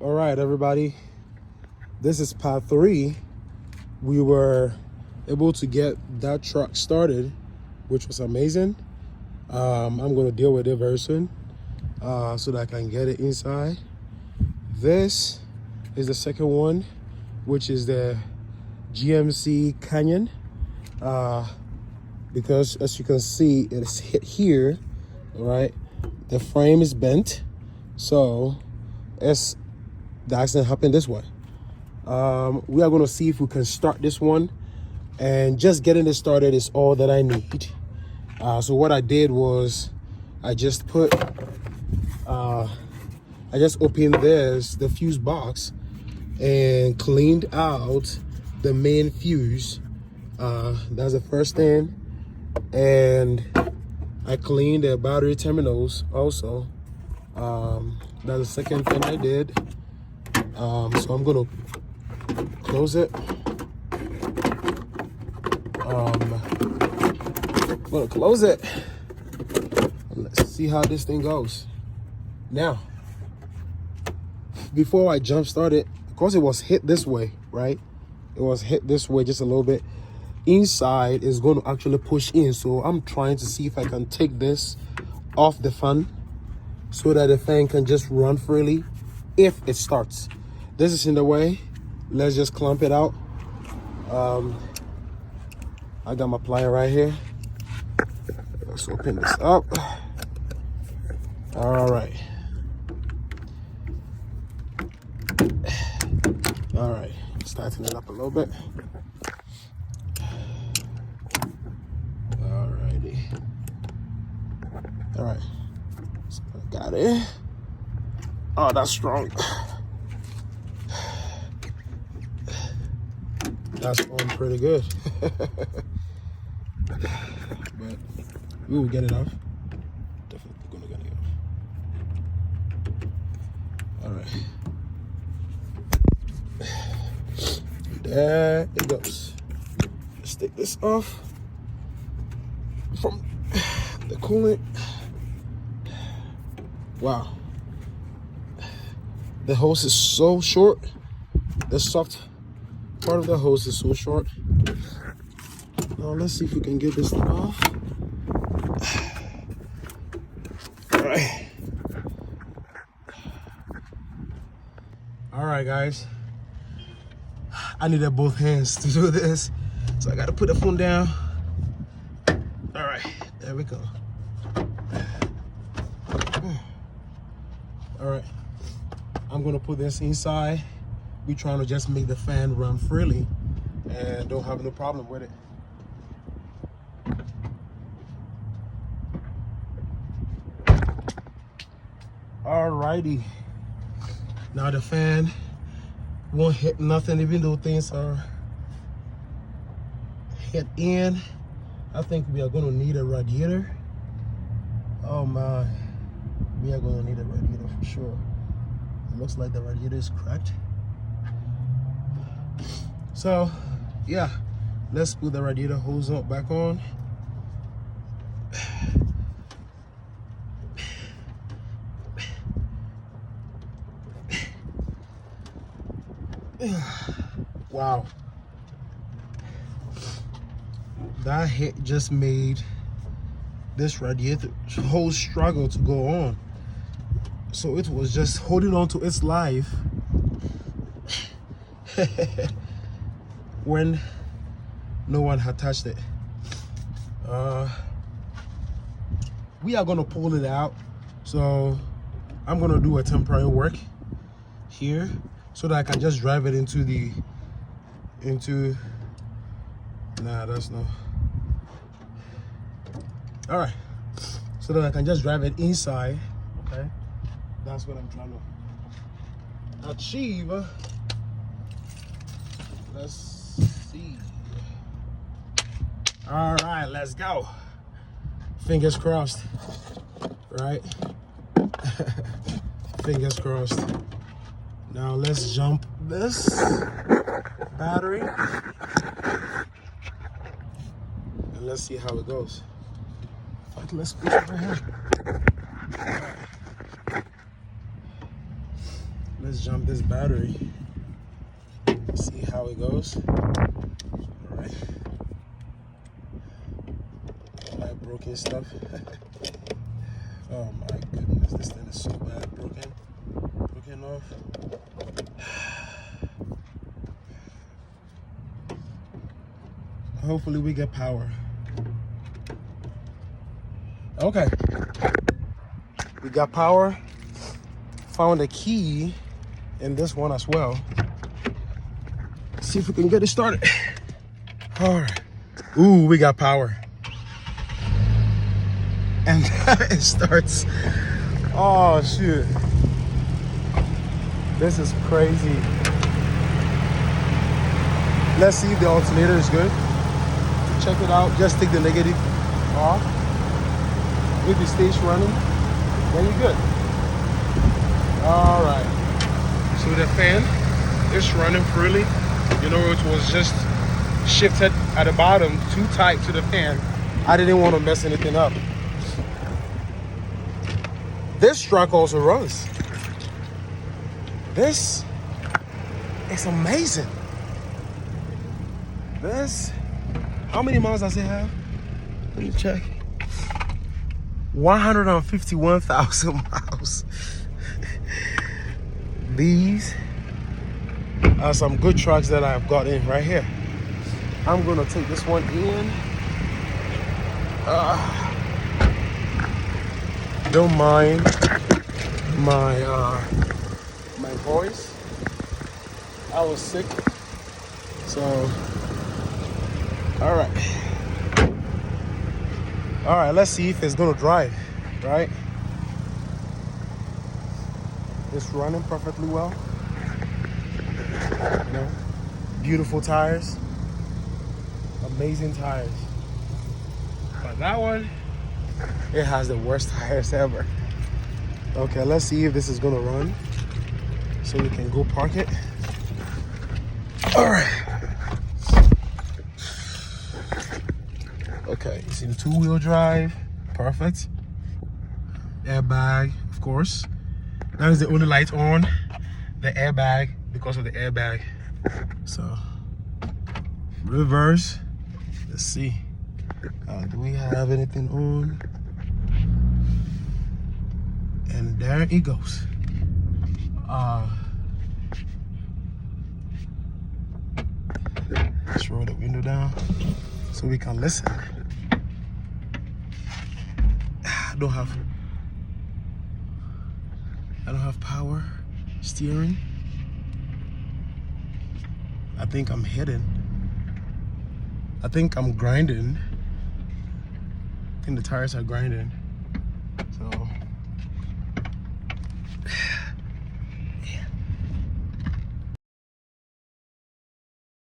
All right, everybody. This is part 3. We were able to get that truck started, which was amazing. I'm going to deal with it very soon so that I can get it inside. This is the second one, which is the GMC Canyon. Because as you can see, it's hit here, all right? The frame is bent, so the accident happened this way. We are going to see if we can start this one, and just getting it started is all that I need. So what I did was I just opened the fuse box and cleaned out the main fuse. That's the first thing, and I cleaned the battery terminals also. That's the second thing I did. So I'm gonna close it. Let's see how this thing goes. Now, before I jump start it, because it was hit this way, right? It was hit this way just a little bit. Inside is going to actually push in, so I'm trying to see if I can take this off the fan so that the fan can just run freely if it starts. This is in the way. Let's just clamp it out. I got my plier right here. Let's open this up. All right. Tighten it up a little bit. All right. So I got it. Oh, that's strong. That's going pretty good. But we will get it off. Definitely gonna get it off. All right. There it goes. Let's take this off from the coolant. Wow. The hose is so short. The soft part of the hose is so short. Now let's see if we can get this thing off. All right, guys. I needed both hands to do this, so I got to put the phone down. All right, there we go. All right, I'm gonna put this inside. We're trying to just make the fan run freely and don't have no problem with it. Alrighty, now the fan won't hit nothing, even though things are hit in. I think we are gonna need a radiator. Oh my, we are gonna need a radiator for sure. It looks like the radiator is cracked. So yeah, let's put the radiator hose back on. Wow, that hit just made this radiator hose struggle to go on. So it was just holding on to its life when no one had touched it. We are gonna pull it out, so I'm gonna do a temporary work here so that I can just drive it into nah, that's no. All right, so that I can just drive it inside. Okay, that's what I'm trying to achieve. Let's see. All right, let's go. Fingers crossed, right? Fingers crossed. Now let's jump this battery and let's see how it goes. In fact, let's put it right here. Let's jump this battery. See how it goes. All right. All that broken stuff. Oh my goodness, this thing is so bad. Broken off. Hopefully we get power. Okay. We got power. Found a key in this one as well. See if we can get it started. All right. Ooh, we got power. And it starts. Oh, shoot. This is crazy. Let's see if the alternator is good. Check it out. Just take the negative off. If it stays running, then you're good. All right. So the fan is running freely. You know, it was just shifted at the bottom too tight to the fan. I didn't want to mess anything up. This truck also runs. This is amazing. This, how many miles does it have? Let me check. 151,000 miles. These are some good trucks that I've got in right here. I'm gonna take this one in. Don't mind my voice. I was sick, so all right, let's see if it's gonna drive. Right, it's running perfectly well. You know, beautiful tires, amazing tires. But that one, it has the worst tires ever. Okay, let's see if this is gonna run so we can go park it. All right. Okay, it's in 2-wheel drive. Perfect. Airbag, of course. That is the only light on. The airbag, because of the airbag. So, reverse. Let's see. Do we have anything on? And there it goes. Let's roll the window down so we can listen. I don't have power steering. I think I'm hidden. I think I'm grinding. I think the tires are grinding. So